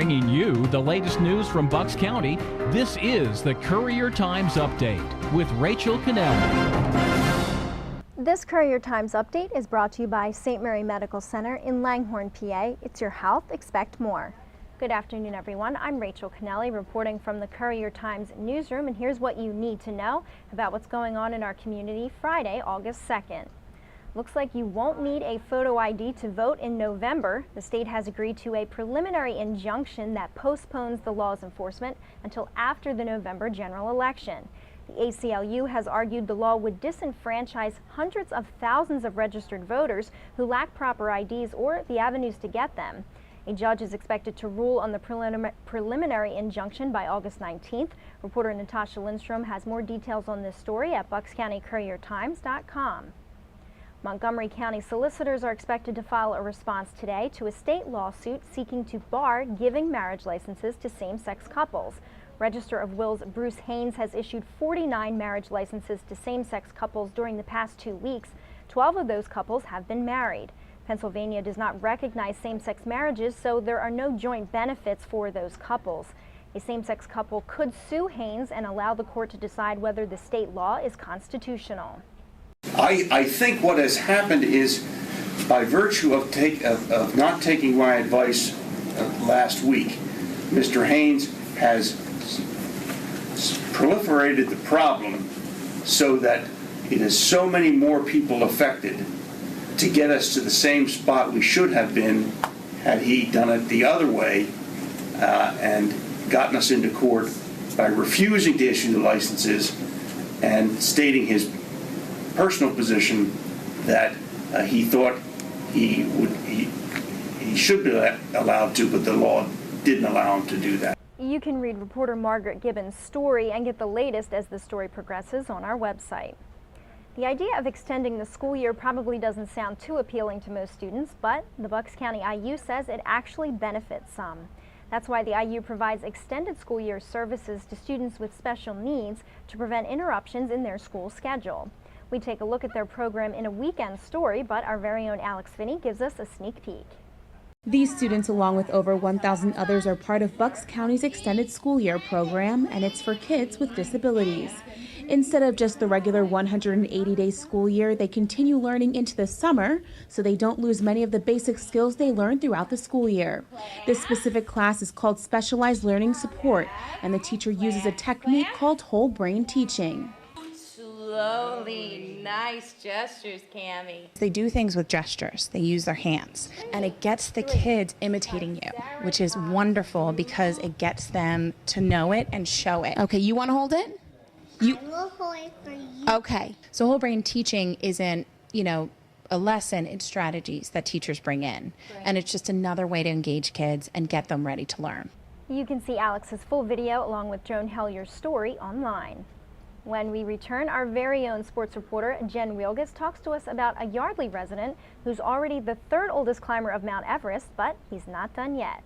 Bringing you the latest news from Bucks County, this is the Courier Times Update with Rachel Cannelli. This Courier Times Update is brought to you by St. Mary Medical Center in Langhorne, PA. It's your health, expect more. Good afternoon, everyone. I'm Rachel Cannelli reporting from the Courier Times newsroom, and here's what you need to know about what's going on in our community Friday, August 2nd. Looks like you won't need a photo ID to vote in November. The state has agreed to a preliminary injunction that postpones the law's enforcement until after the November general election. The ACLU has argued the law would disenfranchise hundreds of thousands of registered voters who lack proper IDs or the avenues to get them. A judge is expected to rule on the preliminary injunction by August 19th. Reporter Natasha Lindstrom has more details on this story at buckscountycouriertimes.com. Montgomery County solicitors are expected to file a response today to a state lawsuit seeking to bar giving marriage licenses to same-sex couples. Register of Wills Bruce Haynes has issued 49 marriage licenses to same-sex couples during the past 2 weeks. 12 of those couples have been married. Pennsylvania does not recognize same-sex marriages, so there are no joint benefits for those couples. A same-sex couple could sue Haynes and allow the court to decide whether the state law is constitutional. I think what has happened is, by virtue of not taking my advice last week, Mr. Haynes has proliferated the problem so that it is so many more people affected to get us to the same spot we should have been had he done it the other way and gotten us into court by refusing to issue the licenses and stating his personal position that he thought he should be allowed to, but the law didn't allow him to do that. You can read reporter Margaret Gibbons' story and get the latest as the story progresses on our website. The idea of extending the school year probably doesn't sound too appealing to most students, but the Bucks County IU says it actually benefits some. That's why the IU provides extended school year services to students with special needs to prevent interruptions in their school schedule. We take a look at their program in a weekend story, but our very own Alex Finney gives us a sneak peek. These students, along with over 1,000 others, are part of Bucks County's extended school year program, and it's for kids with disabilities. Instead of just the regular 180-day school year, they continue learning into the summer so they don't lose many of the basic skills they learned throughout the school year. This specific class is called Specialized Learning Support, and the teacher uses a technique called whole brain teaching. Slowly, nice gestures, Cammie. They do things with gestures. They use their hands. And it gets the kids imitating you, which is wonderful because it gets them to know it and show it. Okay, you want to hold it? I will hold it for you. Okay. So whole brain teaching isn't, a lesson. It's strategies that teachers bring in. Right. And it's just another way to engage kids and get them ready to learn. You can see Alex's full video along with Joan Hellier's story online. When we return, our very own sports reporter Jen Wielgus talks to us about a Yardley resident who's already the third oldest climber of Mount Everest, but he's not done yet.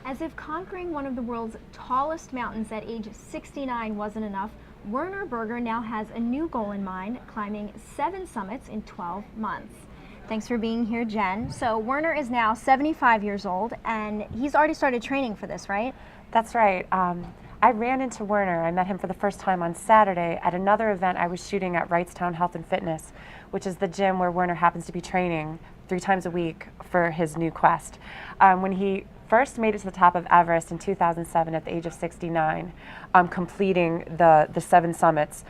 As if conquering one of the world's tallest mountains at age 69 wasn't enough, Werner Berger now has a new goal in mind, climbing 7 summits in 12 months. Thanks for being here, Jen. So Werner is now 75 years old, and he's already started training for this, right? That's right. I ran into Werner. I met him for the first time on Saturday at another event I was shooting at Wrightstown Health and Fitness, which is the gym where Werner happens to be training 3 times a week for his new quest. When he first made it to the top of Everest in 2007 at the age of 69, completing the 7 summits,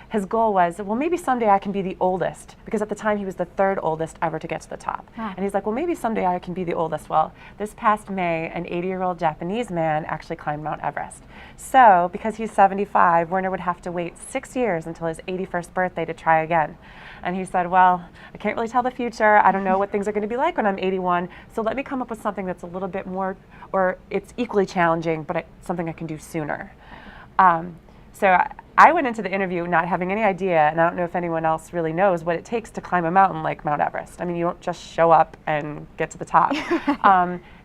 his goal was, well, maybe someday I can be the oldest, because at the time he was the 3rd oldest ever to get to the top. And he's like, well, maybe someday I can be the oldest. Well, this past May, an 80-year-old Japanese man actually climbed Mount Everest. So, because he's 75, Werner would have to wait 6 years until his 81st birthday to try again. And he said, well, I can't really tell the future. I don't know what things are going to be like when I'm 81, so let me come up with something that's a little bit more, or it's equally challenging, but something I can do sooner. So I went into the interview not having any idea, and I don't know if anyone else really knows what it takes to climb a mountain like Mount Everest. I mean, you don't just show up and get to the top.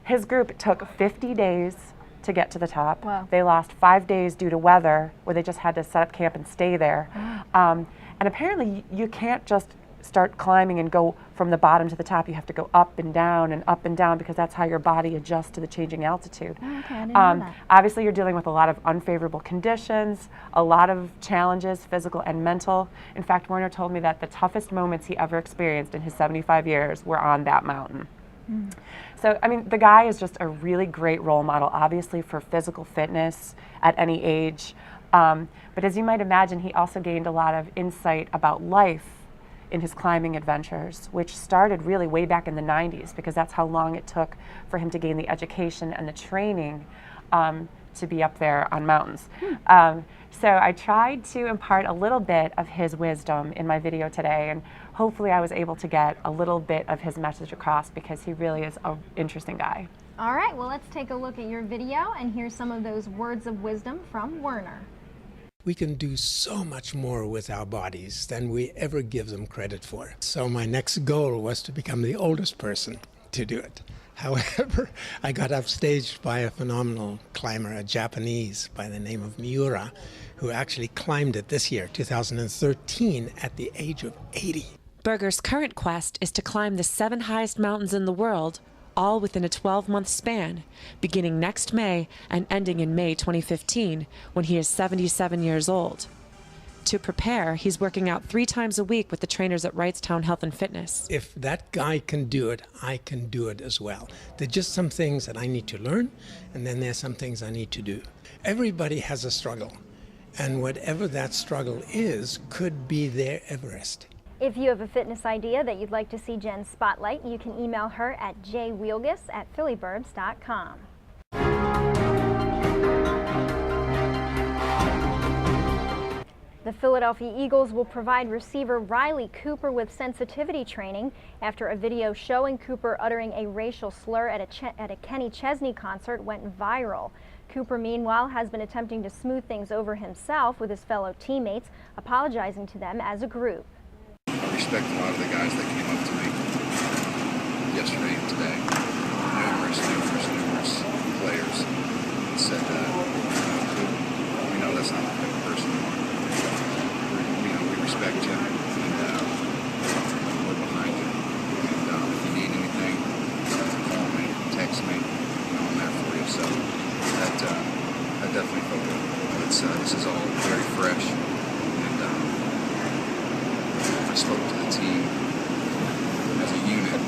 His group took 50 days to get to the top. Wow. They lost 5 days due to weather, where they just had to set up camp and stay there. And apparently you can't just start climbing and go from the bottom to the top, you have to go up and down because that's how your body adjusts to the changing altitude. Oh, okay, I didn't know that. Obviously, you're dealing with a lot of unfavorable conditions, a lot of challenges, physical and mental. In fact, Werner told me that the toughest moments he ever experienced in his 75 years were on that mountain. So, I mean, the guy is just a really great role model, obviously, for physical fitness at any age. But as you might imagine, he also gained a lot of insight about life in his climbing adventures, which started really way back in the 90s, because that's how long it took for him to gain the education and the training to be up there on mountains. So I tried to impart a little bit of his wisdom in my video today, and hopefully I was able to get a little bit of his message across, because he really is an interesting guy. All right, well, let's take a look at your video and hear some of those words of wisdom from Werner. We can do so much more with our bodies than we ever give them credit for. So my next goal was to become the oldest person to do it. However, I got upstaged by a phenomenal climber, a Japanese by the name of Miura, who actually climbed it this year, 2013, at the age of 80. Berger's current quest is to climb the 7 highest mountains in the world, all within a 12-month span, beginning next May and ending in May 2015, when he is 77 years old. To prepare, he's working out 3 times a week with the trainers at Wrightstown Health and Fitness. If that guy can do it, I can do it as well. There's just some things that I need to learn, and then there's some things I need to do. Everybody has a struggle, and whatever that struggle is could be their Everest. If you have a fitness idea that you'd like to see Jen spotlight, you can email her at jwielgus@phillyburbs.com. The Philadelphia Eagles will provide receiver Riley Cooper with sensitivity training after a video showing Cooper uttering a racial slur at a Kenny Chesney concert went viral. Cooper, meanwhile, has been attempting to smooth things over himself with his fellow teammates, apologizing to them as a group. I respect a lot of the guys that came up to me yesterday and today, numerous players, and said, we know that's not the type of person you are. We respect you, and we're behind you. And if you need anything, call me, text me, I'm there for you. So that definitely felt good. This is all very fresh, and I spoke to the team as a unit,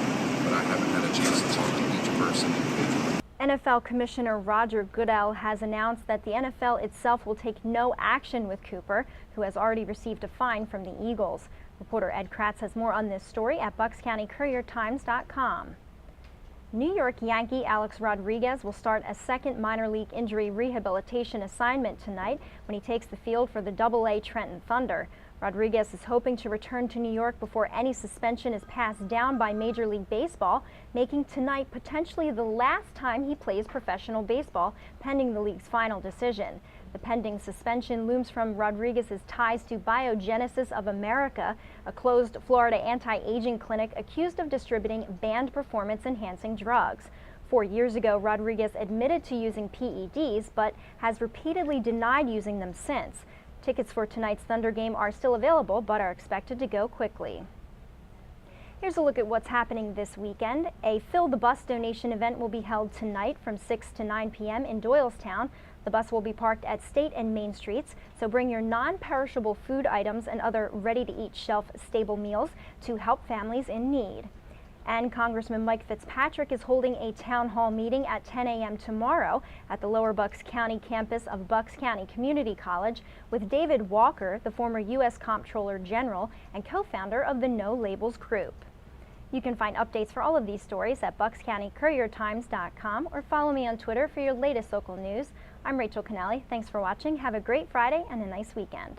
but I haven't had a chance to talk to each person individually. NFL Commissioner Roger Goodell has announced that the NFL itself will take no action with Cooper, who has already received a fine from the Eagles. Reporter Ed Kratz has more on this story at buckscountycouriertimes.com. New York Yankee Alex Rodriguez will start a second minor league injury rehabilitation assignment tonight when he takes the field for the AA Trenton Thunder. Rodriguez is hoping to return to New York before any suspension is passed down by Major League Baseball, making tonight potentially the last time he plays professional baseball, pending the league's final decision. The pending suspension looms from Rodriguez's ties to Biogenesis of America, a closed Florida anti-aging clinic accused of distributing banned performance-enhancing drugs. 4 years ago, Rodriguez admitted to using PEDs, but has repeatedly denied using them since. Tickets for tonight's Thunder game are still available, but are expected to go quickly. Here's a look at what's happening this weekend. A Fill the Bus donation event will be held tonight from 6 to 9 p.m. in Doylestown. The bus will be parked at State and Main Streets, so bring your non-perishable food items and other ready-to-eat shelf-stable meals to help families in need. And Congressman Mike Fitzpatrick is holding a town hall meeting at 10 a.m. tomorrow at the Lower Bucks County campus of Bucks County Community College with David Walker, the former U.S. Comptroller General and co-founder of the No Labels Group. You can find updates for all of these stories at buckscountycouriertimes.com or follow me on Twitter for your latest local news. I'm Rachel Kennelly. Thanks for watching. Have a great Friday and a nice weekend.